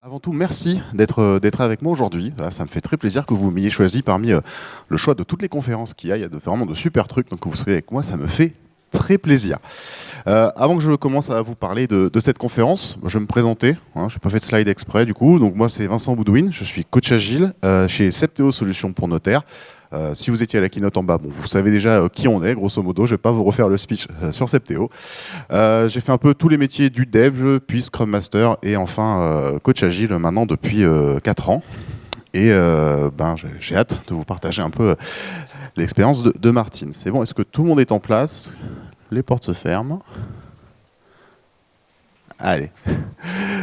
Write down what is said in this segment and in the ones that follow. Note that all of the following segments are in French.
Avant tout, merci d'être avec moi aujourd'hui. Voilà, ça me fait très plaisir que vous m'ayez choisi parmi le choix de toutes les conférences qu'il y a. Il y a vraiment de super trucs, donc que vous soyez avec moi, ça me fait très plaisir. Avant que je commence à vous parler de cette conférence, je vais me présenter. Hein, je n'ai pas fait de slide exprès du coup. Donc moi, c'est Vincent Boudouine, je suis coach agile chez Septéo Solutions pour Notaire. Si vous étiez à la keynote en bas, bon, vous savez déjà qui on est, grosso modo. Je ne vais pas vous refaire le speech sur Septéo. J'ai fait un peu tous les métiers du dev, puis Scrum Master et enfin coach agile maintenant depuis 4 ans. Et j'ai hâte de vous partager un peu l'expérience de Martine. C'est bon, est-ce que tout le monde est en place? Les portes se ferment. Allez,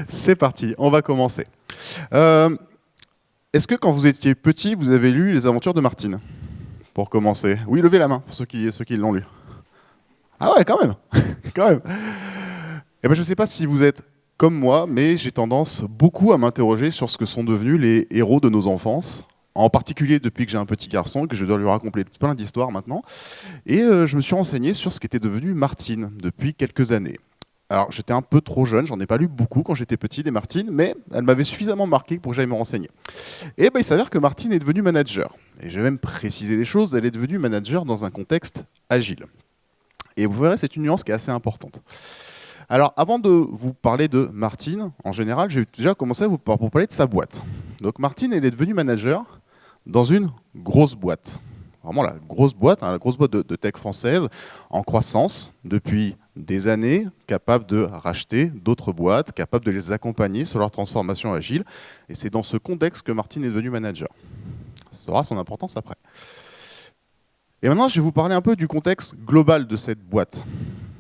c'est parti, on va commencer. Est-ce que quand vous étiez petit, vous avez lu Les Aventures de Martine? Pour commencer. Oui, levez la main pour ceux qui l'ont lu. Ah ouais, quand même. Quand même. Eh ben, je ne sais pas si vous êtes comme moi, mais j'ai tendance beaucoup à m'interroger sur ce que sont devenus les héros de nos enfances, en particulier depuis que j'ai un petit garçon, que je dois lui raconter plein d'histoires maintenant. Et je me suis renseigné sur ce qu'était devenu Martine depuis quelques années. Alors, j'étais un peu trop jeune, j'en ai pas lu beaucoup quand j'étais petit des Martines, mais elle m'avait suffisamment marqué pour que j'aille me renseigner. Et ben, il s'avère que Martine est devenue manager. Et je vais même préciser les choses, elle est devenue manager dans un contexte agile. Et vous verrez, c'est une nuance qui est assez importante. Alors, avant de vous parler de Martine, en général, j'ai déjà commencé à vous parler de sa boîte. Donc, Martine, elle est devenue manager dans une grosse boîte. Vraiment la grosse boîte, hein, la grosse boîte de tech française, en croissance depuis des années, capable de racheter d'autres boîtes, capable de les accompagner sur leur transformation agile. Et c'est dans ce contexte que Martine est devenue manager. Ça aura son importance après. Et maintenant, je vais vous parler un peu du contexte global de cette boîte,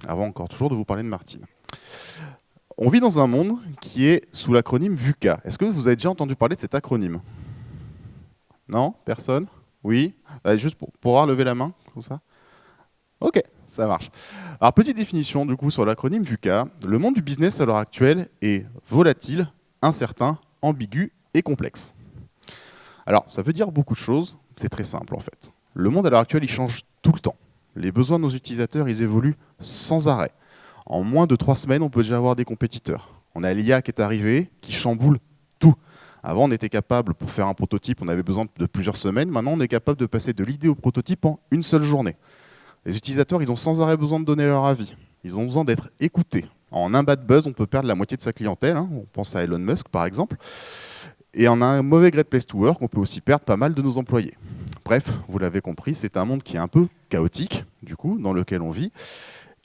avant encore toujours de vous parler de Martine. On vit dans un monde qui est sous l'acronyme VUCA. Est-ce que vous avez déjà entendu parler de cet acronyme? Non? Personne? Oui? Juste pour pouvoir lever la main, comme ça. Ok, ça marche. Alors, petite définition du coup sur l'acronyme VUCA. Le monde du business à l'heure actuelle est volatile, incertain, ambigu et complexe. Alors, ça veut dire beaucoup de choses. C'est très simple en fait. Le monde à l'heure actuelle, il change tout le temps. Les besoins de nos utilisateurs, ils évoluent sans arrêt. En moins de 3 semaines, on peut déjà avoir des compétiteurs. On a l'IA qui est arrivée, qui chamboule tout. Avant, on était capable, pour faire un prototype, on avait besoin de plusieurs semaines. Maintenant, on est capable de passer de l'idée au prototype en une seule journée. Les utilisateurs, ils ont sans arrêt besoin de donner leur avis. Ils ont besoin d'être écoutés. En un bad buzz, on peut perdre la moitié de sa clientèle. Hein. On pense à Elon Musk, par exemple. Et en un mauvais Great Place to Work, on peut aussi perdre pas mal de nos employés. Bref, vous l'avez compris, c'est un monde qui est un peu chaotique, du coup, dans lequel on vit.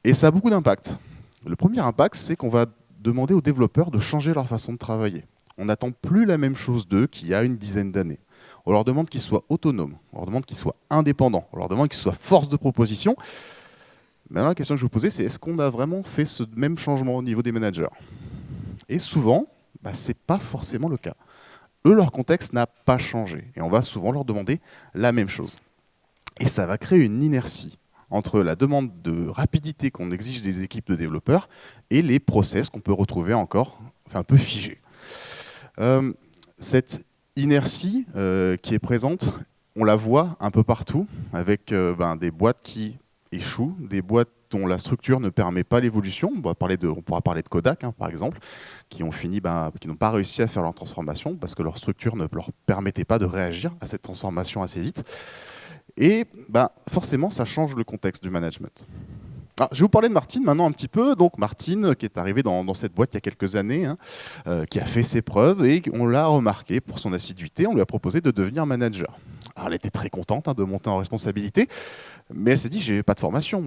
Et ça a beaucoup d'impact. Le premier impact, c'est qu'on va demander aux développeurs de changer leur façon de travailler. On n'attend plus la même chose d'eux qu'il y a une dizaine d'années. On leur demande qu'ils soient autonomes, on leur demande qu'ils soient indépendants, on leur demande qu'ils soient force de proposition. Maintenant, la question que je vous posais, c'est est-ce qu'on a vraiment fait ce même changement au niveau des managers? Et souvent, ce n'est pas forcément le cas. Eux, leur contexte n'a pas changé. Et on va souvent leur demander la même chose. Et ça va créer une inertie entre la demande de rapidité qu'on exige des équipes de développeurs et les process qu'on peut retrouver encore un peu figés. Cette inertie qui est présente, on la voit un peu partout, avec des boîtes qui échouent, des boîtes dont la structure ne permet pas l'évolution. On pourra parler de Kodak, hein, par exemple, qui n'ont pas réussi à faire leur transformation parce que leur structure ne leur permettait pas de réagir à cette transformation assez vite. Et forcément, ça change le contexte du management. Alors, je vais vous parler de Martine maintenant un petit peu. Donc Martine, qui est arrivée dans cette boîte il y a quelques années, hein, qui a fait ses preuves et on l'a remarqué pour son assiduité. On lui a proposé de devenir manager. Alors, elle était très contente de monter en responsabilité, mais elle s'est dit, j'ai pas de formation,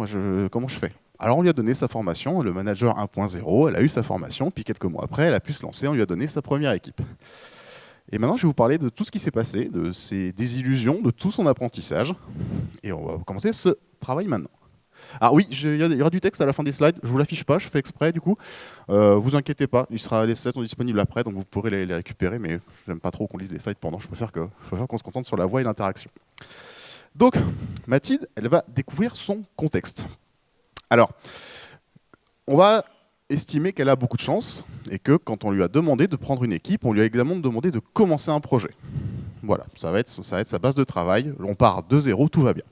comment je fais? Alors on lui a donné sa formation, le manager 1.0, elle a eu sa formation, puis quelques mois après, elle a pu se lancer, on lui a donné sa première équipe. Et maintenant, je vais vous parler de tout ce qui s'est passé, de ses désillusions, de tout son apprentissage. Et on va commencer ce travail maintenant. Alors oui, il y aura du texte à la fin des slides, je ne vous l'affiche pas, je fais exprès du coup. Vous inquiétez pas, les slides sont disponibles après, donc vous pourrez les récupérer, mais j'aime pas trop qu'on lise les slides pendant, je préfère qu'on se concentre sur la voix et l'interaction. Donc, Mathilde, elle va découvrir son contexte. Alors, on va estimer qu'elle a beaucoup de chance et que quand on lui a demandé de prendre une équipe, on lui a également demandé de commencer un projet. Voilà, ça va être sa base de travail. On part de zéro, tout va bien.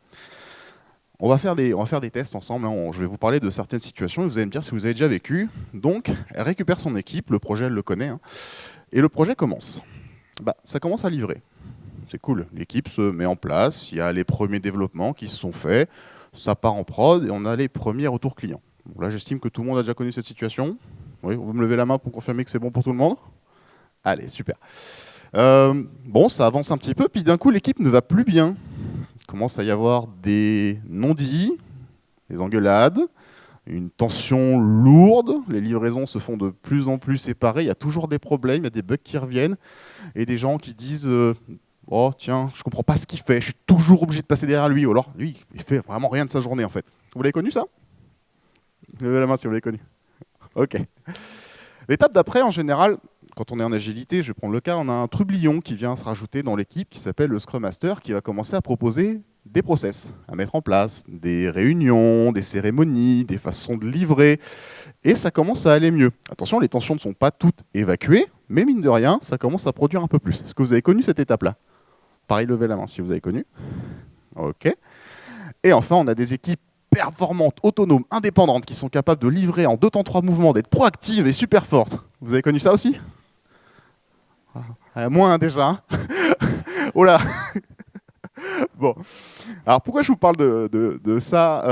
On va faire des tests ensemble. Hein. Je vais vous parler de certaines situations et vous allez me dire si vous avez déjà vécu. Donc, elle récupère son équipe, le projet, elle le connaît. Hein. Et le projet commence. Ça commence à livrer. C'est cool, l'équipe se met en place, il y a les premiers développements qui se sont faits, ça part en prod et on a les premiers retours clients. Bon, là, j'estime que tout le monde a déjà connu cette situation. Oui, vous me levez la main pour confirmer que c'est bon pour tout le monde? Allez, super. Bon, ça avance un petit peu, puis d'un coup, l'équipe ne va plus bien. Il commence à y avoir des non-dits, des engueulades, une tension lourde, les livraisons se font de plus en plus séparées, il y a toujours des problèmes, il y a des bugs qui reviennent, et des gens qui disent oh tiens, je comprends pas ce qu'il fait, je suis toujours obligé de passer derrière lui, ou alors lui, il fait vraiment rien de sa journée en fait. Vous l'avez connu ça? Levez la main si vous l'avez connu. Ok. L'étape d'après, en général, quand on est en agilité, je vais prendre le cas, on a un trublion qui vient se rajouter dans l'équipe qui s'appelle le Scrum Master, qui va commencer à proposer des process à mettre en place, des réunions, des cérémonies, des façons de livrer, et ça commence à aller mieux. Attention, les tensions ne sont pas toutes évacuées, mais mine de rien, ça commence à produire un peu plus. Est-ce que vous avez connu cette étape-là? Pareil, levez la main si vous avez connu. Ok. Et enfin, on a des équipes performantes, autonomes, indépendantes, qui sont capables de livrer en 2 temps 3 mouvements, d'être proactives et super fortes. Vous avez connu ça aussi? Moins déjà. Hein. Oh là. Bon. Alors pourquoi je vous parle de ça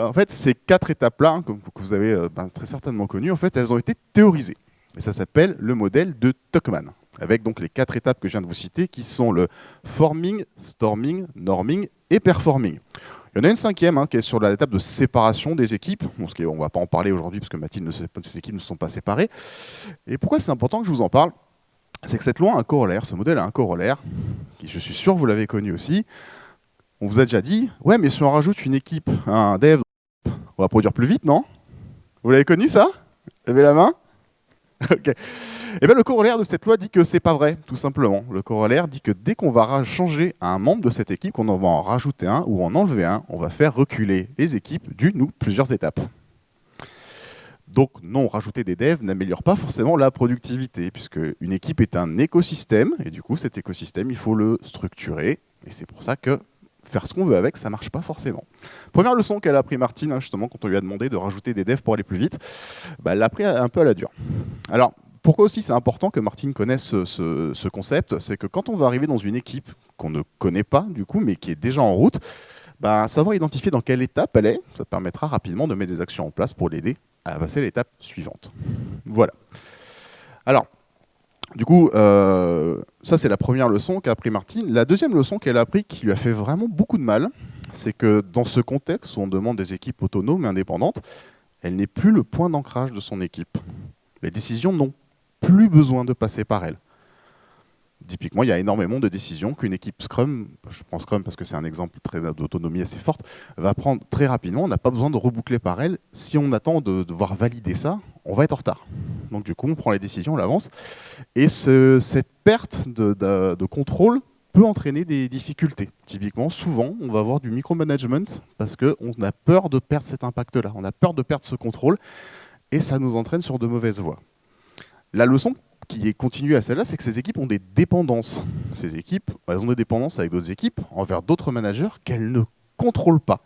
en fait, ces 4 étapes-là, hein, que vous avez très certainement connues, en fait, elles ont été théorisées. Et ça s'appelle le modèle de Tuckman, avec donc les 4 étapes que je viens de vous citer, qui sont le forming, storming, norming et performing. Il y en a une 5e hein, qui est sur l'étape de séparation des équipes. Bon, on ne va pas en parler aujourd'hui parce que Mathilde ne sait pas, ces équipes ne sont pas séparées. Et pourquoi c'est important que je vous en parle? C'est que cette loi a un corollaire, ce modèle a un corollaire, qui je suis sûr vous l'avez connu aussi. On vous a déjà dit, ouais mais si on rajoute une équipe, un dev, on va produire plus vite, non? Vous l'avez connu ça? Levez la main. Ok. Et bien le corollaire de cette loi dit que c'est pas vrai, tout simplement. Le corollaire dit que dès qu'on va changer un membre de cette équipe, qu'on en va en rajouter un ou en enlever un, on va faire reculer les équipes d'une ou plusieurs étapes. Donc non, rajouter des devs n'améliore pas forcément la productivité, puisque une équipe est un écosystème, et du coup cet écosystème, il faut le structurer, et c'est pour ça que faire ce qu'on veut avec, ça ne marche pas forcément. Première leçon qu'elle a appris Martine, hein, justement, quand on lui a demandé de rajouter des devs pour aller plus vite, elle l'a appris un peu à la dure. Alors, pourquoi aussi c'est important que Martine connaisse ce concept? C'est que quand on va arriver dans une équipe qu'on ne connaît pas, du coup, mais qui est déjà en route, savoir identifier dans quelle étape elle est, ça permettra rapidement de mettre des actions en place pour l'aider à passer à l'étape suivante. Voilà. Alors, du coup, ça c'est la première leçon qu'a appris Martine. La deuxième leçon qu'elle a appris, qui lui a fait vraiment beaucoup de mal, c'est que dans ce contexte où on demande des équipes autonomes et indépendantes, elle n'est plus le point d'ancrage de son équipe. Les décisions n'ont plus besoin de passer par elle. Typiquement, il y a énormément de décisions qu'une équipe Scrum, je prends Scrum parce que c'est un exemple d'autonomie assez forte, va prendre très rapidement. On n'a pas besoin de reboucler par elle. Si on attend de devoir valider ça, on va être en retard. Donc du coup, on prend les décisions, on l'avance. Et cette perte de contrôle peut entraîner des difficultés. Typiquement, souvent, on va avoir du micromanagement parce qu'on a peur de perdre cet impact-là. On a peur de perdre ce contrôle et ça nous entraîne sur de mauvaises voies. La leçon qui est continuée à celle-là, c'est que ces équipes ont des dépendances. Ces équipes, elles ont des dépendances avec d'autres équipes envers d'autres managers qu'elles ne contrôlent pas.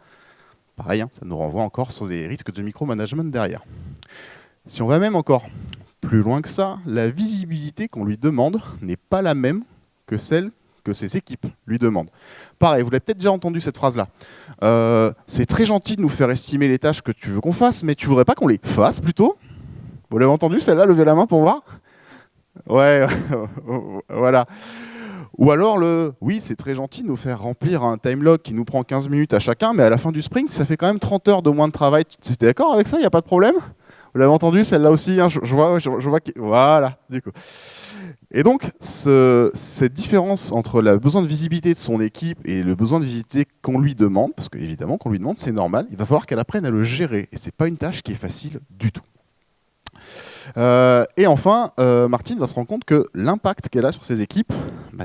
Pareil, hein, ça nous renvoie encore sur des risques de micromanagement derrière. Si on va même encore plus loin que ça, la visibilité qu'on lui demande n'est pas la même que celle que ses équipes lui demandent. Pareil, vous l'avez peut-être déjà entendu cette phrase-là. C'est très gentil de nous faire estimer les tâches que tu veux qu'on fasse, mais tu voudrais pas qu'on les fasse plutôt? Vous l'avez entendu celle-là? Levez la main pour voir. Ouais, voilà. Ou alors oui, c'est très gentil de nous faire remplir un timelog qui nous prend 15 minutes à chacun, mais à la fin du sprint, ça fait quand même 30 heures de moins de travail. Tu es d'accord avec ça? Il n'y a pas de problème? Vous l'avez entendu, celle-là aussi, hein, je vois voilà, du coup. Et donc, cette différence entre le besoin de visibilité de son équipe et le besoin de visibilité qu'on lui demande, parce qu'évidemment, qu'on lui demande, c'est normal, il va falloir qu'elle apprenne à le gérer. Et ce n'est pas une tâche qui est facile du tout. Et enfin, Martine va se rendre compte que l'impact qu'elle a sur ses équipes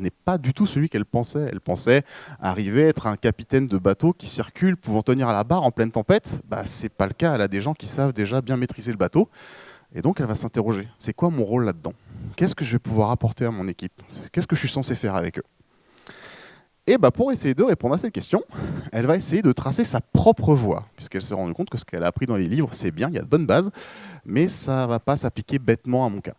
n'est pas du tout celui qu'elle pensait. Elle pensait arriver à être un capitaine de bateau qui circule, pouvant tenir à la barre en pleine tempête. Ce n'est pas le cas, elle a des gens qui savent déjà bien maîtriser le bateau. Et donc elle va s'interroger, c'est quoi mon rôle là-dedans? Qu'est-ce que je vais pouvoir apporter à mon équipe? Qu'est-ce que je suis censé faire avec eux? Et pour essayer de répondre à cette question, elle va essayer de tracer sa propre voie, puisqu'elle s'est rendue compte que ce qu'elle a appris dans les livres, c'est bien, il y a de bonnes bases, mais ça ne va pas s'appliquer bêtement à mon cas.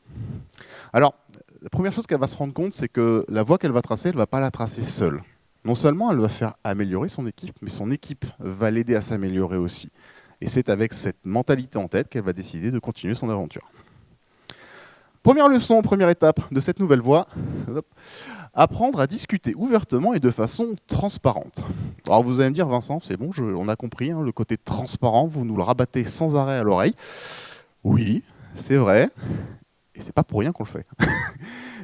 Alors, La première chose qu'elle va se rendre compte, c'est que la voie qu'elle va tracer, elle ne va pas la tracer seule. Non seulement elle va faire améliorer son équipe, mais son équipe va l'aider à s'améliorer aussi. Et c'est avec cette mentalité en tête qu'elle va décider de continuer son aventure. Première leçon, première étape de cette nouvelle voie, apprendre à discuter ouvertement et de façon transparente. Alors vous allez me dire, Vincent, c'est bon, on a compris, hein, le côté transparent, vous nous le rabattez sans arrêt à l'oreille. Oui, c'est vrai, et c'est pas pour rien qu'on le fait,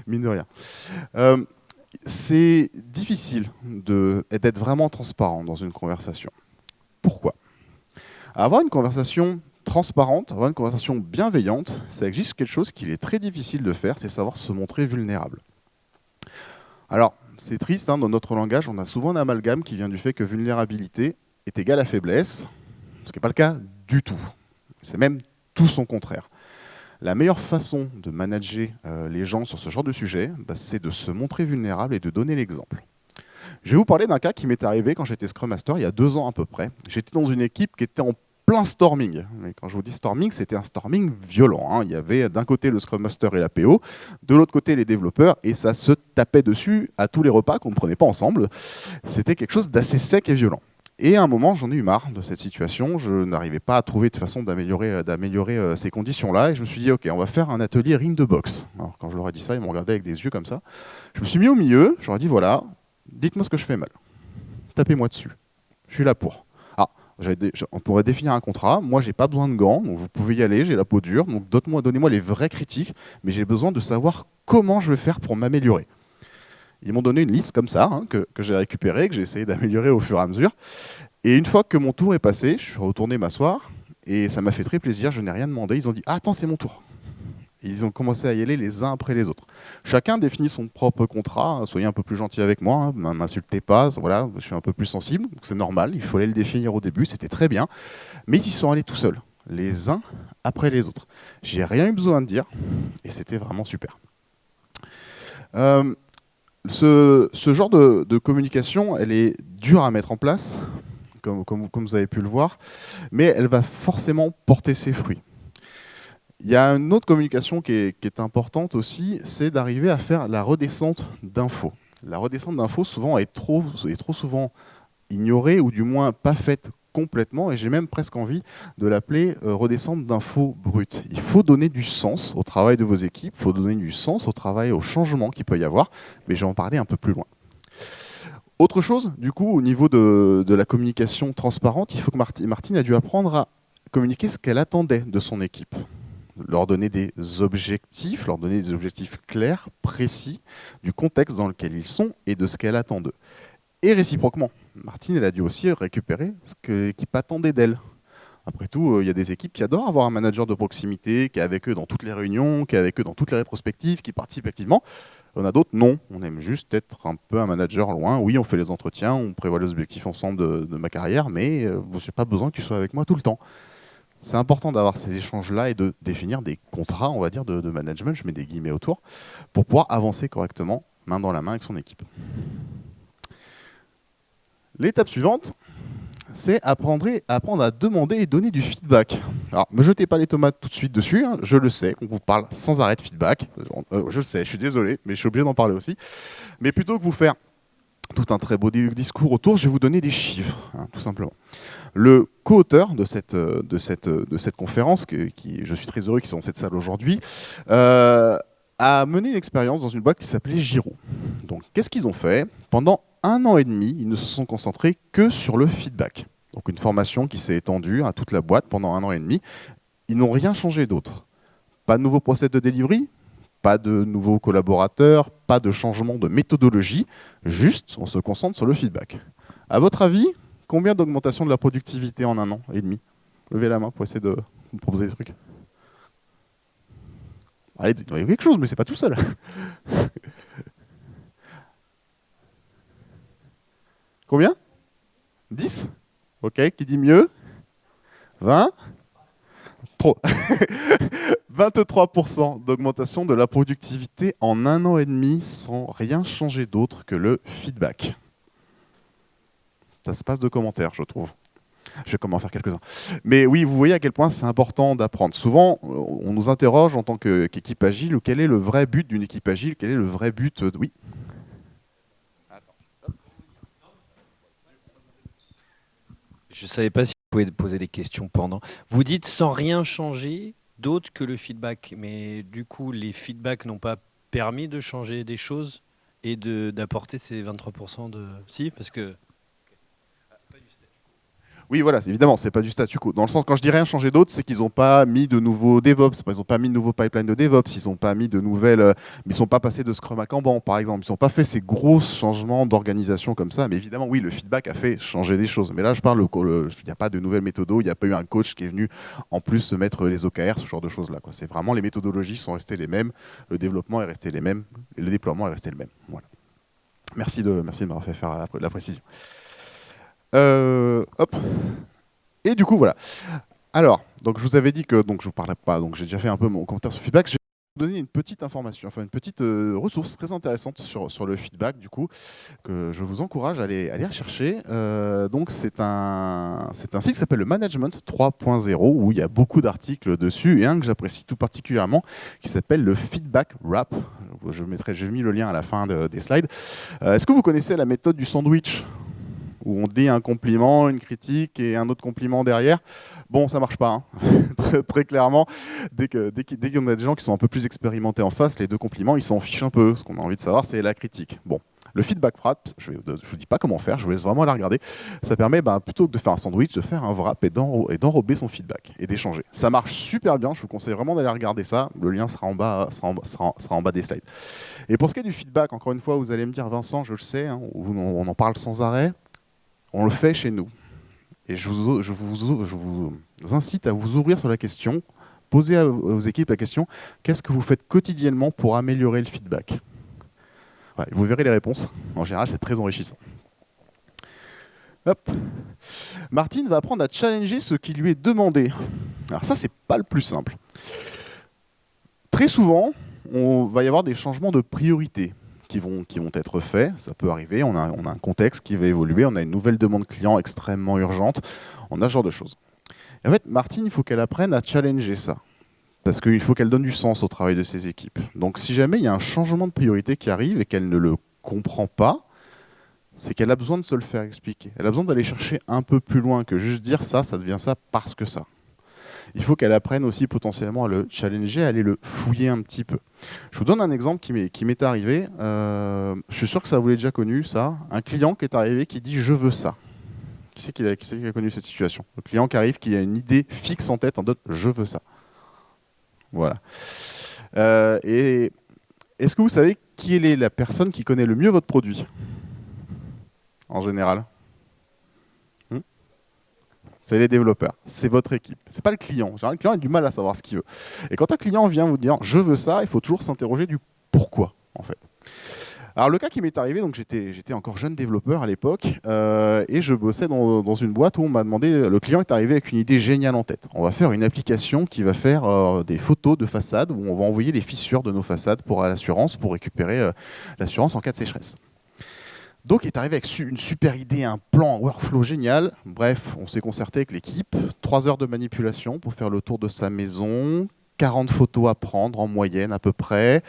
mine de rien. C'est difficile d'être vraiment transparent dans une conversation. Pourquoi ? Avoir une conversation transparente, avoir une conversation bienveillante, ça existe quelque chose qu'il est très difficile de faire, c'est savoir se montrer vulnérable. Alors, c'est triste, hein, dans notre langage, on a souvent un amalgame qui vient du fait que vulnérabilité est égale à faiblesse, ce qui n'est pas le cas du tout. C'est même tout son contraire. La meilleure façon de manager les gens sur ce genre de sujet, c'est de se montrer vulnérable et de donner l'exemple. Je vais vous parler d'un cas qui m'est arrivé quand j'étais Scrum Master, il y a 2 ans à peu près. J'étais dans une équipe qui était en plein storming. Mais quand je vous dis storming, c'était un storming violent, hein. Il y avait d'un côté le Scrum Master et la PO, de l'autre côté les développeurs, et ça se tapait dessus à tous les repas qu'on ne prenait pas ensemble. C'était quelque chose d'assez sec et violent. Et à un moment, j'en ai eu marre de cette situation. Je n'arrivais pas à trouver de façon d'améliorer ces conditions-là. Et je me suis dit, OK, on va faire un atelier ring de boxe. Alors, quand je leur ai dit ça, ils m'ont regardé avec des yeux comme ça. Je me suis mis au milieu. Je leur ai dit, voilà, dites-moi ce que je fais mal. Tapez-moi dessus. Je suis là pour. Ah, on pourrait définir un contrat. Moi, j'ai pas besoin de gants, donc vous pouvez y aller. J'ai la peau dure. Donc, donnez-moi les vraies critiques. Mais j'ai besoin de savoir comment je vais faire pour m'améliorer. Ils m'ont donné une liste comme ça, hein, que j'ai récupérée, que j'ai essayé d'améliorer au fur et à mesure. Et une fois que mon tour est passé, je suis retourné m'asseoir, et ça m'a fait très plaisir, je n'ai rien demandé. Ils ont dit « Ah, attends, c'est mon tour ». Ils ont commencé à y aller les uns après les autres. Chacun définit son propre contrat. Soyez un peu plus gentil avec moi, ne m'insultez pas, voilà, je suis un peu plus sensible, c'est normal, il fallait le définir au début, c'était très bien. Mais ils y sont allés tout seuls, les uns après les autres. J'ai rien eu besoin de dire, et c'était vraiment super. Ce genre de communication, elle est dure à mettre en place, comme vous avez pu le voir, mais elle va forcément porter ses fruits. Il y a une autre communication qui est importante aussi, c'est d'arriver à faire la redescente d'infos. La redescente d'infos, souvent, est trop souvent ignorée, ou du moins pas faite complètement, et j'ai même presque envie de l'appeler redescente d'infos brutes. Il faut donner du sens au travail de vos équipes, il faut donner du sens au travail, au changement qu'il peut y avoir, mais je vais en parler un peu plus loin. Autre chose, du coup, au niveau de la communication transparente, il faut que Martine a dû apprendre à communiquer ce qu'elle attendait de son équipe. Leur donner des objectifs clairs, précis, du contexte dans lequel ils sont et de ce qu'elle attend d'eux. Et réciproquement, Martine, elle a dû aussi récupérer ce que l'équipe attendait d'elle. Après tout, il y a des équipes qui adorent avoir un manager de proximité, qui est avec eux dans toutes les réunions, qui est avec eux dans toutes les rétrospectives, qui participe activement. On a d'autres, non. On aime juste être un peu un manager loin. Oui, on fait les entretiens, on prévoit les objectifs ensemble de ma carrière, mais je n'ai pas besoin que tu sois avec moi tout le temps. C'est important d'avoir ces échanges-là et de définir des contrats, on va dire, de management, je mets des guillemets autour, pour pouvoir avancer correctement, main dans la main avec son équipe. L'étape suivante, c'est apprendre à demander et donner du feedback. Alors, ne me jetez pas les tomates tout de suite dessus, hein, je le sais, on vous parle sans arrêt de feedback. Je le sais, je suis désolé, mais je suis obligé d'en parler aussi. Mais plutôt que vous faire tout un très beau discours autour, je vais vous donner des chiffres, hein, tout simplement. Le co-auteur de cette conférence, je suis très heureux qu'ils sont dans cette salle aujourd'hui, a mené une expérience dans une boîte qui s'appelait Giro. Donc, qu'est-ce qu'ils ont fait ? Pendant 1 an et demi, ils ne se sont concentrés que sur le feedback. Donc, une formation qui s'est étendue à toute la boîte pendant 1 an et demi. Ils n'ont rien changé d'autre. Pas de nouveau process de delivery, pas de nouveaux collaborateurs, pas de changement de méthodologie, juste on se concentre sur le feedback. À votre avis, combien d'augmentation de la productivité en 1 an et demi ? Levez la main pour essayer de vous proposer des trucs. Allez, il y a quelque chose, mais c'est pas tout seul. Combien ? 10 ? Ok, qui dit mieux ? 20 ? Trop. 23% d'augmentation de la productivité en 1 an et demi sans rien changer d'autre que le feedback. Ça se passe de commentaires, je trouve. Je vais comment en faire quelques-uns. Mais oui, vous voyez à quel point c'est important d'apprendre. Souvent, on nous interroge en tant qu'équipe agile, quel est le vrai but d'une équipe agile, quel est le vrai but de... Oui. Je ne savais pas si vous pouvez poser des questions pendant. Vous dites sans rien changer d'autre que le feedback. Mais du coup, les feedbacks n'ont pas permis de changer des choses et d'apporter ces 23% de... Si, parce que... Oui, voilà, évidemment, c'est pas du statu quo. Dans le sens, quand je dis rien changer d'autre, c'est qu'ils n'ont pas mis de nouveaux DevOps, ils n'ont pas mis de nouveaux pipelines de DevOps, ils n'ont pas mis de nouvelles, mais ils sont pas passés de Scrum à Kanban, par exemple. Ils n'ont pas fait ces gros changements d'organisation comme ça. Mais évidemment, oui, le feedback a fait changer des choses. Mais là, je parle, il n'y a pas de nouvelles méthodos, il n'y a pas eu un coach qui est venu en plus se mettre les OKR, ce genre de choses-là. C'est vraiment les méthodologies sont restées les mêmes, le développement est resté les mêmes, et le déploiement est resté le même. Voilà. Merci de m'avoir fait faire la précision. Hop. Et du coup, voilà. Alors, donc je vous avais dit que donc je vous parlais pas, donc j'ai déjà fait un peu mon commentaire sur le feedback. Je vais vous donner une petite information, enfin une petite ressource très intéressante sur le feedback, du coup, que je vous encourage à aller rechercher. Donc c'est un site qui s'appelle le Management 3.0, où il y a beaucoup d'articles dessus, et un que j'apprécie tout particulièrement, qui s'appelle le Feedback Wrap. J'ai mis le lien à la fin des slides. Est-ce que vous connaissez la méthode du sandwich ? Où on dit un compliment, une critique et un autre compliment derrière. Bon, ça marche pas, hein. très clairement. Dès qu'on a des gens qui sont un peu plus expérimentés en face, les deux compliments, ils s'en fichent un peu. Ce qu'on a envie de savoir, c'est la critique. Bon, le feedback wrap, je ne vous dis pas comment faire, je vous laisse vraiment aller regarder. Ça permet, plutôt que de faire un sandwich, de faire un wrap et d'enrober son feedback et d'échanger. Ça marche super bien, je vous conseille vraiment d'aller regarder ça. Le lien sera en bas, sera en bas des slides. Et pour ce qui est du feedback, encore une fois, vous allez me dire, Vincent, je le sais, hein, on en parle sans arrêt. On le fait chez nous. Et je vous incite à vous ouvrir sur la question, posez à vos équipes la question, qu'est-ce que vous faites quotidiennement pour améliorer le feedback ? Ouais, vous verrez les réponses. En général, c'est très enrichissant. Hop. Martine va apprendre à challenger ce qui lui est demandé. Alors ça, c'est pas le plus simple. Très souvent, on va y avoir des changements de priorité qui vont être faits, ça peut arriver, on a un contexte qui va évoluer, on a une nouvelle demande client extrêmement urgente, on a ce genre de choses. Et en fait, Martine, il faut qu'elle apprenne à challenger ça, parce qu'il faut qu'elle donne du sens au travail de ses équipes. Donc si jamais il y a un changement de priorité qui arrive et qu'elle ne le comprend pas, c'est qu'elle a besoin de se le faire expliquer. Elle a besoin d'aller chercher un peu plus loin que juste dire ça devient ça parce que ça. Il faut qu'elle apprenne aussi potentiellement à le challenger, à aller le fouiller un petit peu. Je vous donne un exemple qui m'est arrivé. Je suis sûr que ça vous l'avez déjà connu, ça. Un client qui est arrivé qui dit « je veux ça ». Qui c'est qui a connu cette situation? Le client qui arrive, qui a une idée fixe en tête, en mode « je veux ça ». Voilà. Et est-ce que vous savez qui est la personne qui connaît le mieux votre produit, en général? C'est les développeurs, c'est votre équipe. C'est pas le client. Le client a du mal à savoir ce qu'il veut. Et quand un client vient vous dire « je veux ça », il faut toujours s'interroger du pourquoi, en fait. Alors le cas qui m'est arrivé, donc j'étais encore jeune développeur à l'époque, et je bossais dans une boîte où on m'a demandé, le client est arrivé avec une idée géniale en tête. On va faire une application qui va faire des photos de façades, où on va envoyer les fissures de nos façades pour l'assurance, pour récupérer l'assurance en cas de sécheresse. Donc il est arrivé avec une super idée, un plan, un workflow génial. Bref, on s'est concerté avec l'équipe, 3 heures de manipulation pour faire le tour de sa maison, 40 photos à prendre en moyenne à peu près,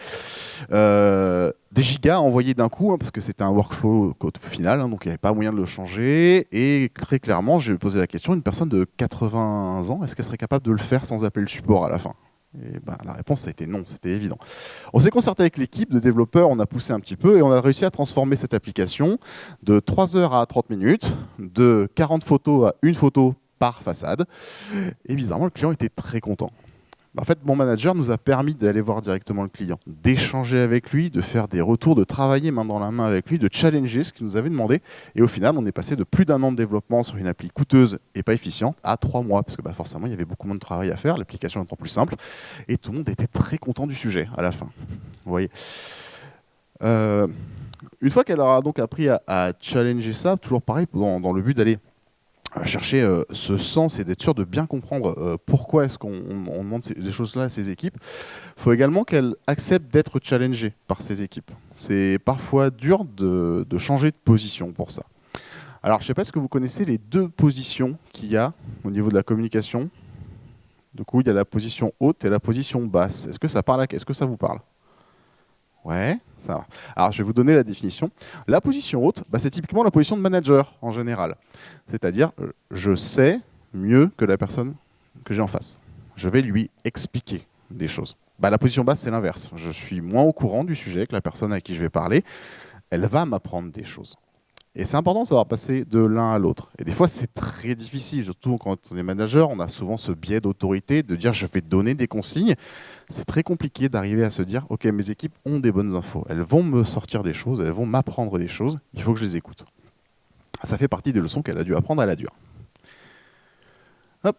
des gigas à envoyer d'un coup, hein, parce que c'était un workflow final, hein, donc il n'y avait pas moyen de le changer. Et très clairement, j'ai posé la question, une personne de 80 ans, est-ce qu'elle serait capable de le faire sans appeler le support à la fin? Et la réponse a été non, c'était évident. On s'est concerté avec l'équipe de développeurs, on a poussé un petit peu et on a réussi à transformer cette application de 3 heures à 30 minutes, de 40 photos à une photo par façade. Et bizarrement, le client était très content. En fait, mon manager nous a permis d'aller voir directement le client, d'échanger avec lui, de faire des retours, de travailler main dans la main avec lui, de challenger ce qu'il nous avait demandé. Et au final, on est passé de plus d'1 an de développement sur une appli coûteuse et pas efficiente à 3 mois, parce que forcément, il y avait beaucoup moins de travail à faire, l'application étant plus simple. Et tout le monde était très content du sujet à la fin. Vous voyez. Une fois qu'elle aura donc appris à challenger ça, toujours pareil, dans le but d'aller chercher ce sens et d'être sûr de bien comprendre pourquoi est-ce qu'on demande des choses-là à ses équipes, il faut également qu'elle accepte d'être challengée par ses équipes. C'est parfois dur de changer de position pour ça. Alors, je ne sais pas si vous connaissez les deux positions qu'il y a au niveau de la communication. Du coup, il y a la position haute et la position basse. Est-ce que ça parle Est-ce que ça vous parle? Ouais, ça va. Alors, je vais vous donner la définition. La position haute, c'est typiquement la position de manager en général. C'est-à-dire, je sais mieux que la personne que j'ai en face. Je vais lui expliquer des choses. La position basse, c'est l'inverse. Je suis moins au courant du sujet que la personne à qui je vais parler. Elle va m'apprendre des choses. Et c'est important de savoir passer de l'un à l'autre. Et des fois, c'est très difficile, surtout quand on est manager, on a souvent ce biais d'autorité, de dire je vais donner des consignes. C'est très compliqué d'arriver à se dire, ok, mes équipes ont des bonnes infos, elles vont me sortir des choses, elles vont m'apprendre des choses, il faut que je les écoute. Ça fait partie des leçons qu'elle a dû apprendre à la dure. Hop.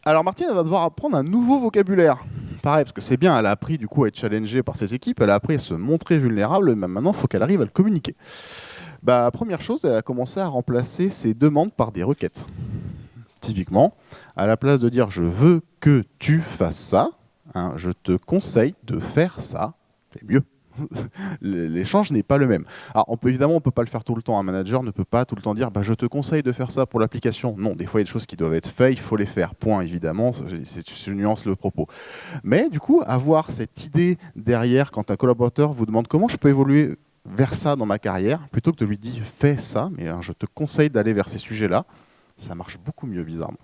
Alors Martine, elle va devoir apprendre un nouveau vocabulaire. Pareil, parce que c'est bien, elle a appris du coup à être challengée par ses équipes, elle a appris à se montrer vulnérable, mais maintenant, il faut qu'elle arrive à le communiquer. Première chose, elle a commencé à remplacer ses demandes par des requêtes. Typiquement, à la place de dire « je veux que tu fasses ça », je te conseille de faire ça, c'est mieux. L'échange n'est pas le même. Alors, évidemment, on ne peut pas le faire tout le temps. Un manager ne peut pas tout le temps dire je te conseille de faire ça pour l'application. Non, des fois, il y a des choses qui doivent être faites, il faut les faire. Point, évidemment, je nuance le propos. Mais du coup, avoir cette idée derrière, quand un collaborateur vous demande comment je peux évoluer vers ça dans ma carrière, plutôt que de lui dire fais ça, mais je te conseille d'aller vers ces sujets-là, ça marche beaucoup mieux, bizarrement.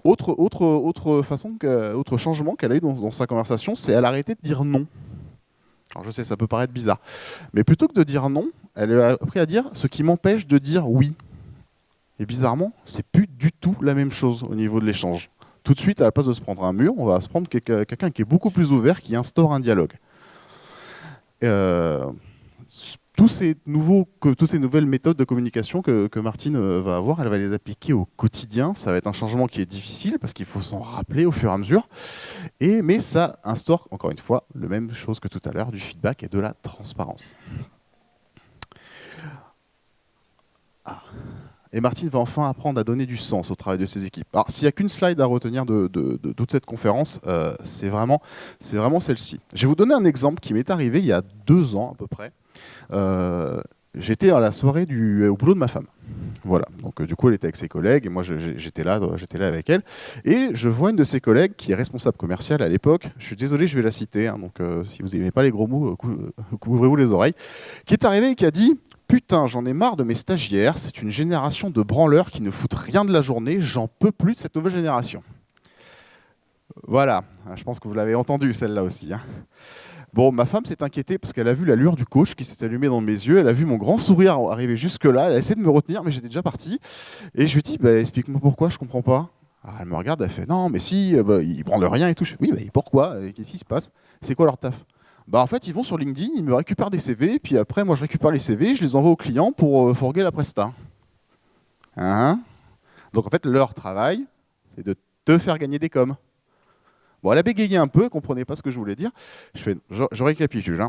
Autre changement qu'elle a eu dans sa conversation, c'est elle a arrêté de dire non. Alors je sais, ça peut paraître bizarre, mais plutôt que de dire non, elle a appris à dire ce qui m'empêche de dire oui. Et bizarrement, c'est plus du tout la même chose au niveau de l'échange. Tout de suite, à la place de se prendre un mur, on va se prendre quelqu'un qui est beaucoup plus ouvert, qui instaure un dialogue. Toutes ces nouvelles méthodes de communication que Martine va avoir, elle va les appliquer au quotidien. Ça va être un changement qui est difficile parce qu'il faut s'en rappeler au fur et à mesure. Mais ça instaure, encore une fois, la même chose que tout à l'heure, du feedback et de la transparence. Et Martine va enfin apprendre à donner du sens au travail de ses équipes. Alors, s'il n'y a qu'une slide à retenir de toute cette conférence, c'est vraiment celle-ci. Je vais vous donner un exemple qui m'est arrivé il y a 2 ans à peu près. J'étais à la soirée au boulot de ma femme. Voilà. Donc du coup, elle était avec ses collègues et moi j'étais là avec elle. Et je vois une de ses collègues qui est responsable commerciale à l'époque. Je suis désolé, je vais la citer. Donc si vous n'aimez pas les gros mots, couvrez-vous les oreilles. Qui est arrivée et qui a dit « Putain, j'en ai marre de mes stagiaires. C'est une génération de branleurs qui ne foutent rien de la journée. J'en peux plus de cette nouvelle génération. » Voilà. Je pense que vous l'avez entendu celle-là aussi. Bon, ma femme s'est inquiétée parce qu'elle a vu la lueur du coach qui s'est allumée dans mes yeux. Elle a vu mon grand sourire arriver jusque-là. Elle a essayé de me retenir, mais j'étais déjà parti. Et je lui ai dit, explique-moi pourquoi, je comprends pas. Alors elle me regarde, elle fait, non, mais si, ils prennent rien et tout. Je fais, oui, pourquoi? Qu'est-ce qui se passe? C'est quoi leur taf? En fait, ils vont sur LinkedIn, ils me récupèrent des CV, puis après, moi, je récupère les CV, je les envoie aux clients pour fourguer la presta. Donc, en fait, leur travail, c'est de te faire gagner des coms. Bon, elle a bégayé un peu, elle ne comprenait pas ce que je voulais dire. Je récapitule.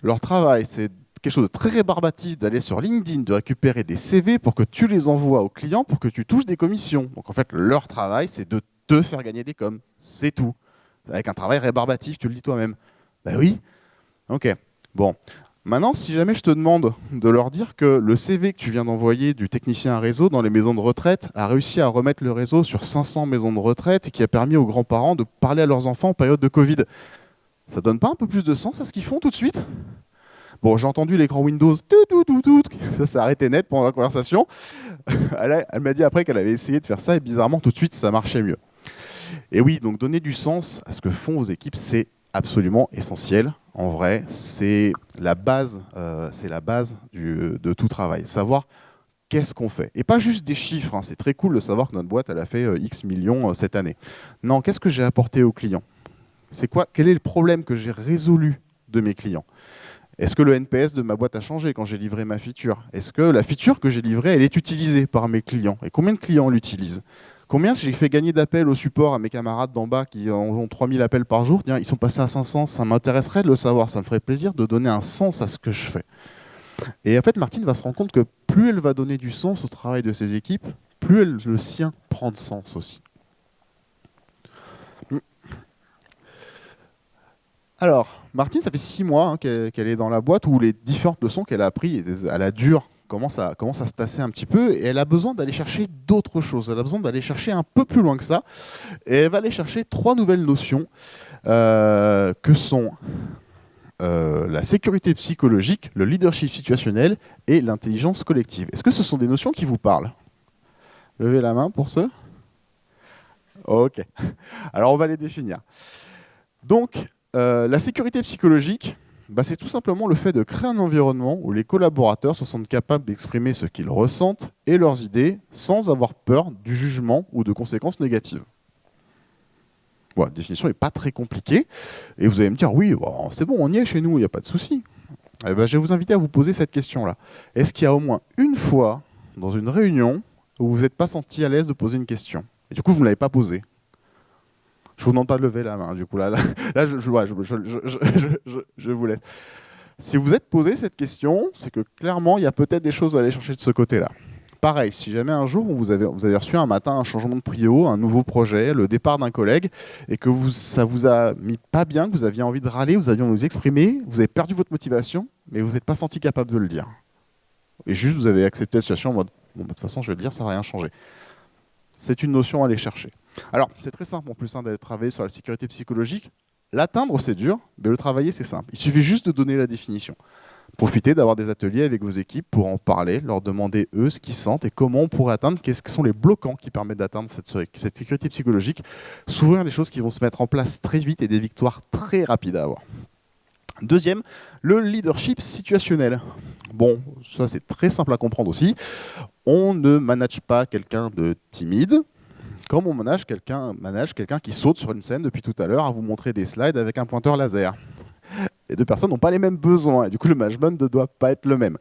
Leur travail, c'est quelque chose de très rébarbatif d'aller sur LinkedIn, de récupérer des CV pour que tu les envoies aux clients pour que tu touches des commissions. Donc en fait, leur travail, c'est de te faire gagner des coms. C'est tout. Avec un travail rébarbatif, tu le dis toi-même. Oui. Ok. Bon. Maintenant, si jamais je te demande de leur dire que le CV que tu viens d'envoyer du technicien à réseau dans les maisons de retraite a réussi à remettre le réseau sur 500 maisons de retraite et qui a permis aux grands-parents de parler à leurs enfants en période de Covid, ça donne pas un peu plus de sens à ce qu'ils font tout de suite? Bon, j'ai entendu l'écran Windows, ça s'est arrêté net pendant la conversation. Elle m'a dit après qu'elle avait essayé de faire ça et bizarrement, tout de suite, ça marchait mieux. Et oui, donc donner du sens à ce que font vos équipes, c'est absolument essentiel. En vrai, c'est la base de tout travail. Savoir qu'est-ce qu'on fait. Et pas juste des chiffres. C'est très cool de savoir que notre boîte elle a fait X millions cette année. Non, qu'est-ce que j'ai apporté aux clients? Quel est le problème que j'ai résolu de mes clients? Est-ce que le NPS de ma boîte a changé quand j'ai livré ma feature? Est-ce que la feature que j'ai livrée, elle est utilisée par mes clients? Et combien de clients l'utilisent? Combien j'ai fait gagner d'appels au support à mes camarades d'en bas qui ont 3000 appels par jour? Ils sont passés à 500, ça m'intéresserait de le savoir, ça me ferait plaisir de donner un sens à ce que je fais. Et en fait, Martine va se rendre compte que plus elle va donner du sens au travail de ses équipes, plus le sien prend de sens aussi. Alors, Martine, ça fait 6 mois qu'elle est dans la boîte où les différentes leçons qu'elle a apprises à la dure commence à se tasser un petit peu, et elle a besoin d'aller chercher d'autres choses. Elle a besoin d'aller chercher un peu plus loin que ça. Et elle va aller chercher 3 nouvelles notions que sont la sécurité psychologique, le leadership situationnel et l'intelligence collective. Est-ce que ce sont des notions qui vous parlent? Levez la main pour ceux. Ok. Alors on va les définir. Donc, la sécurité psychologique, c'est tout simplement le fait de créer un environnement où les collaborateurs se sentent capables d'exprimer ce qu'ils ressentent et leurs idées sans avoir peur du jugement ou de conséquences négatives. Voilà, la définition n'est pas très compliquée. Et vous allez me dire, oui, bon, c'est bon, on y est chez nous, il n'y a pas de souci. Eh ben, je vais vous inviter à vous poser cette question-là. Est-ce qu'il y a au moins une fois dans une réunion où vous n'êtes pas senti à l'aise de poser une question? Et du coup, vous ne l'avez pas posée. Je vous demande pas de lever la main, du coup, là je vous laisse. Si vous êtes posé cette question, c'est que clairement, il y a peut-être des choses à aller chercher de ce côté-là. Pareil, si jamais un jour vous avez reçu un matin un changement de prio, un nouveau projet, le départ d'un collègue, et que ça vous a mis pas bien, que vous aviez envie de râler, vous aviez envie de vous exprimer, vous avez perdu votre motivation, mais vous n'êtes pas senti capable de le dire. Et juste, vous avez accepté la situation en mode, bon, de toute façon, je vais le dire, ça n'a rien changé. C'est une notion à aller chercher. Alors, c'est très simple en plus d'aller travailler sur la sécurité psychologique. L'atteindre, c'est dur, mais le travailler, c'est simple. Il suffit juste de donner la définition. Profitez d'avoir des ateliers avec vos équipes pour en parler, leur demander eux ce qu'ils sentent et comment on pourrait atteindre, qu'est-ce que sont les bloquants qui permettent d'atteindre cette sécurité psychologique. Souvent, des choses qui vont se mettre en place très vite et des victoires très rapides à avoir. Deuxième, le leadership situationnel. Bon, ça c'est très simple à comprendre aussi. On ne manage pas quelqu'un de timide, comme on manage quelqu'un qui saute sur une scène depuis tout à l'heure à vous montrer des slides avec un pointeur laser. Les deux personnes n'ont pas les mêmes besoins, et du coup le management ne doit pas être le même.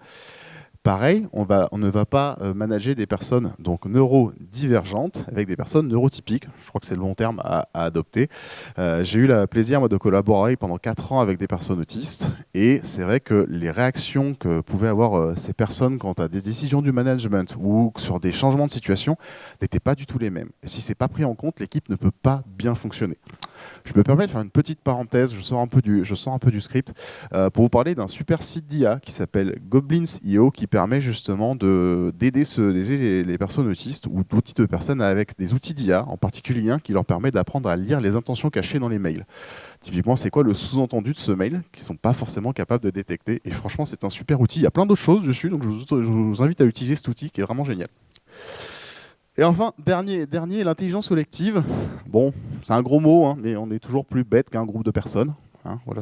Pareil, on ne va pas manager des personnes donc neurodivergentes avec des personnes neurotypiques. Je crois que c'est le bon terme à adopter. J'ai eu le plaisir moi, de collaborer pendant 4 ans avec des personnes autistes. Et c'est vrai que les réactions que pouvaient avoir ces personnes quant à des décisions du management ou sur des changements de situation n'étaient pas du tout les mêmes. Et si ce n'est pas pris en compte, l'équipe ne peut pas bien fonctionner. Je me permets de faire une petite parenthèse, je sors un peu du script, pour vous parler d'un super site d'IA qui s'appelle Goblins.io qui permet justement d'aider les personnes autistes ou tout type de personnes avec des outils d'IA, en particulier un qui leur permet d'apprendre à lire les intentions cachées dans les mails. Typiquement, c'est quoi le sous-entendu de ce mail qu'ils ne sont pas forcément capables de détecter. Et franchement, c'est un super outil. Il y a plein d'autres choses dessus, donc je vous invite à utiliser cet outil qui est vraiment génial. Et enfin, dernier, l'intelligence collective. Bon, c'est un gros mot, hein, mais on est toujours plus bête qu'un groupe de personnes. Hein, voilà,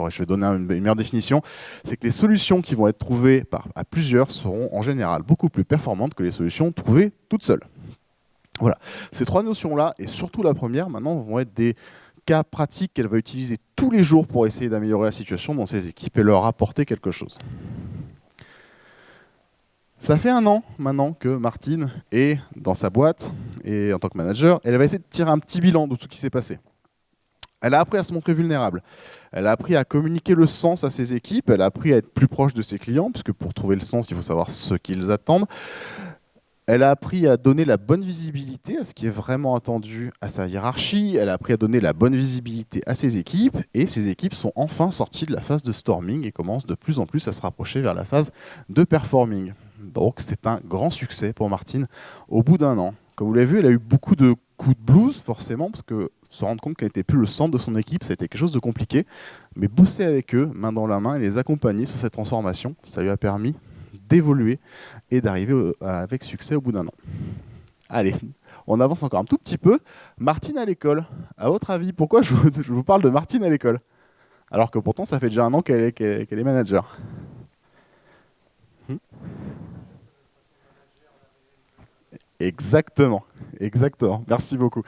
je vais donner une meilleure définition. C'est que les solutions qui vont être trouvées à plusieurs seront en général beaucoup plus performantes que les solutions trouvées toutes seules. Voilà. Ces 3 notions-là, et surtout la première, maintenant, vont être des cas pratiques qu'elle va utiliser tous les jours pour essayer d'améliorer la situation dans ses équipes et leur apporter quelque chose. Ça fait 1 an maintenant que Martine est dans sa boîte et en tant que manager, elle va essayer de tirer un petit bilan de tout ce qui s'est passé. Elle a appris à se montrer vulnérable. Elle a appris à communiquer le sens à ses équipes. Elle a appris à être plus proche de ses clients, puisque pour trouver le sens, il faut savoir ce qu'ils attendent. Elle a appris à donner la bonne visibilité à ce qui est vraiment attendu à sa hiérarchie. Elle a appris à donner la bonne visibilité à ses équipes. Et ses équipes sont enfin sorties de la phase de storming et commencent de plus en plus à se rapprocher vers la phase de performing. Donc c'est un grand succès pour Martine au bout d'1 an. Comme vous l'avez vu, elle a eu beaucoup de coups de blues, forcément, parce que se rendre compte qu'elle n'était plus le centre de son équipe, ça a été quelque chose de compliqué. Mais bosser avec eux, main dans la main, et les accompagner sur cette transformation, ça lui a permis d'évoluer et d'arriver avec succès au bout d'1 an. Allez, on avance encore un tout petit peu. Martine à l'école. À votre avis, pourquoi je vous parle de Martine à l'école? Alors que pourtant, ça fait déjà 1 an qu'elle est manager. Exactement. Merci beaucoup.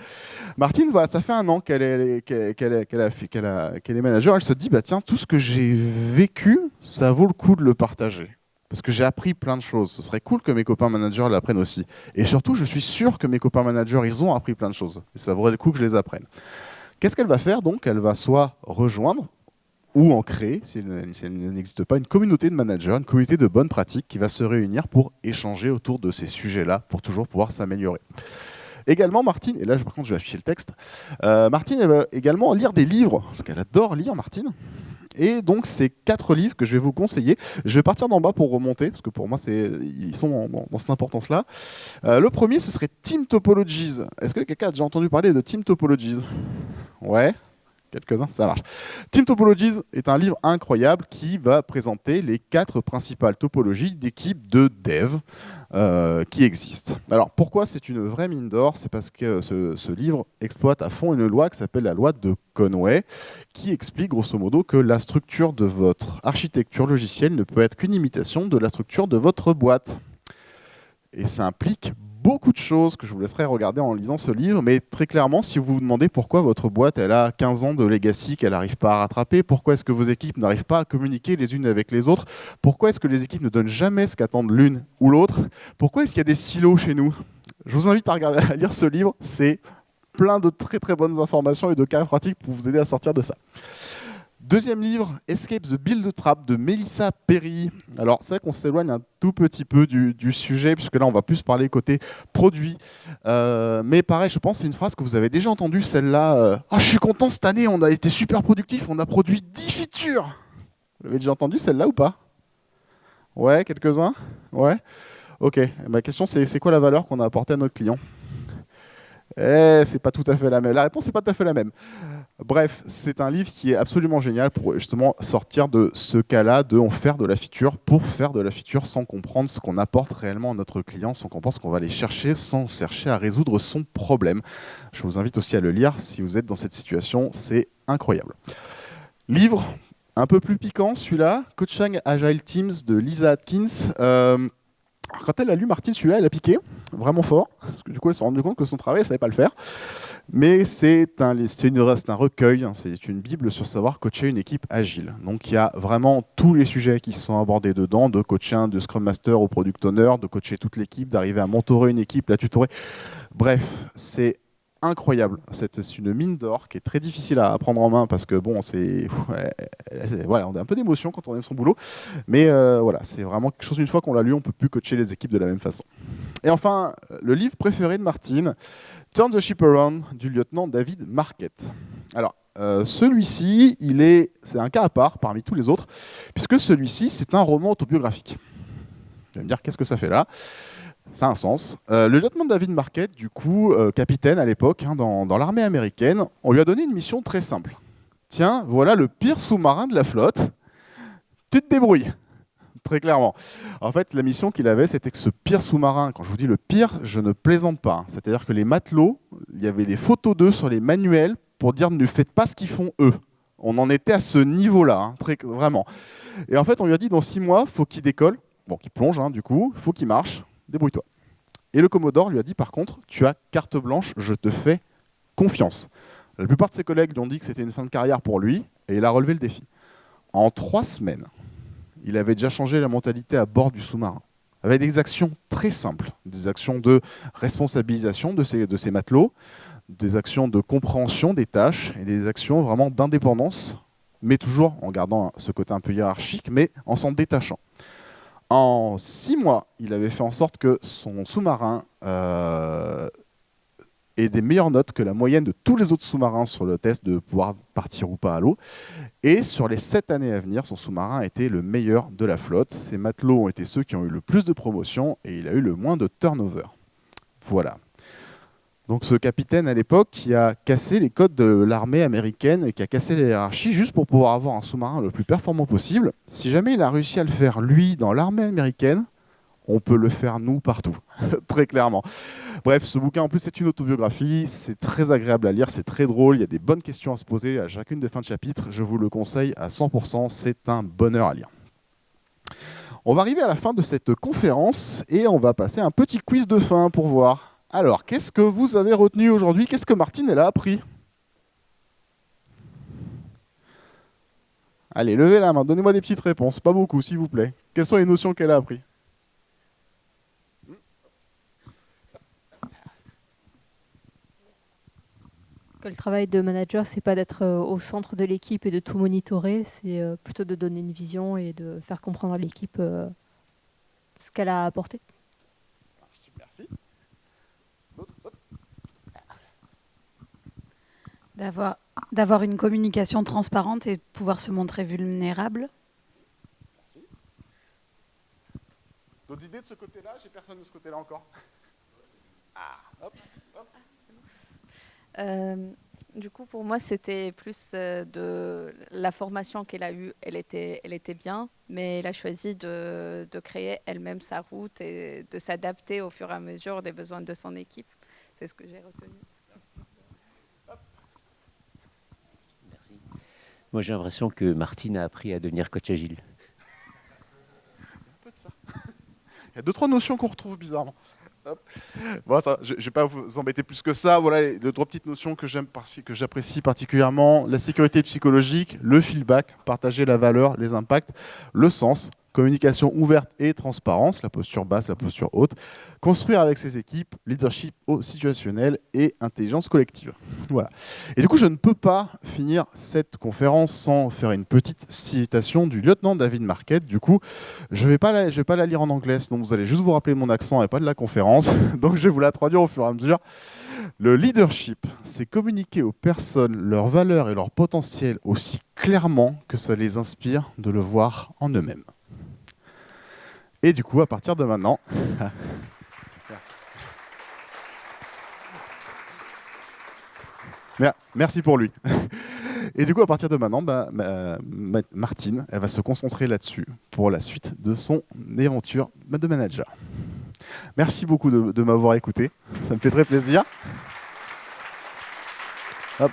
Martine, voilà, ça fait 1 an qu'elle est manager. Elle se dit, bah tiens, tout ce que j'ai vécu, ça vaut le coup de le partager. Parce que j'ai appris plein de choses. Ce serait cool que mes copains managers l'apprennent aussi. Et surtout, je suis sûr que mes copains managers, ils ont appris plein de choses. Et ça vaudrait le coup que je les apprenne. Qu'est-ce qu'elle va faire donc? Elle va soit rejoindre ou en créer, si elle n'existe pas, une communauté de managers, une communauté de bonnes pratiques qui va se réunir pour échanger autour de ces sujets-là, pour toujours pouvoir s'améliorer. Également, Martine, et là par contre je vais afficher le texte, Martine elle va également lire des livres, parce qu'elle adore lire, Martine, Et donc, c'est 4 livres que je vais vous conseiller. Je vais partir d'en bas pour remonter, parce que pour moi, ils sont dans cette importance-là. Le premier, ce serait Team Topologies. Est-ce que quelqu'un a déjà entendu parler de Team Topologies? Ouais, quelques-uns, ça marche. Team Topologies est un livre incroyable qui va présenter les 4 principales topologies d'équipes de dev qui existent. Alors pourquoi c'est une vraie mine d'or? C'est parce que ce livre exploite à fond une loi qui s'appelle la loi de Conway, qui explique grosso modo que la structure de votre architecture logicielle ne peut être qu'une imitation de la structure de votre boîte. Et ça implique beaucoup de choses que je vous laisserai regarder en lisant ce livre, mais très clairement, si vous vous demandez pourquoi votre boîte elle a 15 ans de legacy qu'elle n'arrive pas à rattraper, pourquoi est-ce que vos équipes n'arrivent pas à communiquer les unes avec les autres, pourquoi est-ce que les équipes ne donnent jamais ce qu'attendent l'une ou l'autre, pourquoi est-ce qu'il y a des silos chez nous, je vous invite à lire ce livre, c'est plein de très très bonnes informations et de cas pratiques pour vous aider à sortir de ça. Deuxième livre, Escape the Build Trap de Melissa Perry. Alors c'est vrai qu'on s'éloigne un tout petit peu du sujet, puisque là on va plus parler côté produit. Mais pareil, je pense que c'est une phrase que vous avez déjà entendue, celle-là. Ah, je suis content, cette année on a été super productif, on a produit 10 features. Vous l'avez déjà entendu celle-là ou pas? Ouais, quelques-uns? Ouais. Ok, ma question c'est quoi la valeur qu'on a apportée à notre client? C'est pas tout à fait la même. La réponse n'est pas tout à fait la même. Bref, c'est un livre qui est absolument génial pour justement sortir de ce cas-là de on faire de la feature pour faire de la feature sans comprendre ce qu'on apporte réellement à notre client, sans comprendre ce qu'on va aller chercher, sans chercher à résoudre son problème. Je vous invite aussi à le lire si vous êtes dans cette situation, c'est incroyable. Livre un peu plus piquant, celui-là, Coaching Agile Teams de Lisa Atkins. Quand elle a lu Martine, celui-là, elle a piqué vraiment fort, parce que du coup, elle s'est rendue compte que son travail, elle ne savait pas le faire. Mais c'est un recueil, hein, c'est une bible sur savoir coacher une équipe agile. Donc il y a vraiment tous les sujets qui sont abordés dedans, de coacher de Scrum Master au Product Owner, de coacher toute l'équipe, d'arriver à mentorer une équipe, la tutorer. Bref, c'est incroyable. C'est une mine d'or qui est très difficile à prendre en main parce que bon, voilà, on a un peu d'émotion quand on aime son boulot. Mais voilà, c'est vraiment quelque chose, une fois qu'on l'a lu, on ne peut plus coacher les équipes de la même façon. Et enfin, le livre préféré de Martine, Turn the Ship Around, du lieutenant David Marquette. Alors, celui-ci, c'est un cas à part parmi tous les autres, puisque celui-ci, c'est un roman autobiographique. Vous allez me dire, qu'est-ce que ça fait là? Ça a un sens. Le lieutenant David Marquette, du coup, capitaine à l'époque, hein, dans l'armée américaine, on lui a donné une mission très simple. Tiens, voilà le pire sous-marin de la flotte, tu te débrouilles. Très clairement. En fait, la mission qu'il avait, c'était que ce pire sous-marin, quand je vous dis le pire, je ne plaisante pas. C'est-à-dire que les matelots, il y avait des photos d'eux sur les manuels pour dire ne faites pas ce qu'ils font eux. On en était à ce niveau-là, hein, vraiment. Et en fait, on lui a dit dans 6 mois, il faut qu'il décolle, bon, qu'il plonge, hein, du coup, il faut qu'il marche, débrouille-toi. Et le Commodore lui a dit par contre, tu as carte blanche, je te fais confiance. La plupart de ses collègues lui ont dit que c'était une fin de carrière pour lui, et il a relevé le défi. En 3 semaines, il avait déjà changé la mentalité à bord du sous-marin, avec des actions très simples, des actions de responsabilisation de ses matelots, des actions de compréhension des tâches et des actions vraiment d'indépendance, mais toujours en gardant ce côté un peu hiérarchique, mais en s'en détachant. En 6 mois, il avait fait en sorte que son sous-marin ait des meilleures notes que la moyenne de tous les autres sous-marins sur le test de pouvoir partir ou pas à l'eau. Et sur les 7 années à venir, son sous-marin a été le meilleur de la flotte. Ses matelots ont été ceux qui ont eu le plus de promotions et il a eu le moins de turnover. Voilà. Donc ce capitaine à l'époque qui a cassé les codes de l'armée américaine et qui a cassé les hiérarchies juste pour pouvoir avoir un sous-marin le plus performant possible. Si jamais il a réussi à le faire lui dans l'armée américaine, on peut le faire nous partout, très clairement. Bref, ce bouquin en plus c'est une autobiographie, c'est très agréable à lire, c'est très drôle, il y a des bonnes questions à se poser à chacune des fins de chapitre, je vous le conseille à 100%, c'est un bonheur à lire. On va arriver à la fin de cette conférence et on va passer un petit quiz de fin pour voir. Alors, qu'est-ce que vous avez retenu aujourd'hui? Qu'est-ce que Martine elle a appris? Allez, levez la main, donnez-moi des petites réponses, pas beaucoup s'il vous plaît. Quelles sont les notions qu'elle a apprises? Que le travail de manager, c'est pas d'être au centre de l'équipe et de tout monitorer, c'est plutôt de donner une vision et de faire comprendre à l'équipe ce qu'elle a apporté. Merci. D'avoir D'avoir une communication transparente et de pouvoir se montrer vulnérable. D'autres idées de ce côté-là? J'ai personne de ce côté-là encore. Du coup, pour moi, c'était plus de la formation qu'elle a eue, elle était bien, mais elle a choisi de créer elle-même sa route et de s'adapter au fur et à mesure des besoins de son équipe. C'est ce que j'ai retenu. Merci. Moi, j'ai l'impression que Martine a appris à devenir coach agile. Un peu de ça. Il y a 2-3 notions qu'on retrouve bizarrement. Hop. Bon, ça, je ne vais pas vous embêter plus que ça. Voilà les 2-3 petites notions que j'apprécie particulièrement. La sécurité psychologique, le feedback, partager la valeur, les impacts, le sens, communication ouverte et transparence, la posture basse, la posture haute, construire avec ses équipes, leadership situationnel et intelligence collective. Voilà. Et du coup, je ne peux pas finir cette conférence sans faire une petite citation du lieutenant David Marquette. Du coup, je vais pas la lire en anglais, sinon vous allez juste vous rappeler mon accent et pas de la conférence. Donc, je vais vous la traduire au fur et à mesure. Le leadership, c'est communiquer aux personnes leurs valeurs et leur potentiel aussi clairement que ça les inspire de le voir en eux-mêmes. Et du coup, à partir de maintenant... Merci pour lui. Et du coup, à partir de maintenant, Martine, elle va se concentrer là-dessus pour la suite de son aventure de manager. Merci beaucoup de m'avoir écouté. Ça me fait très plaisir. Hop.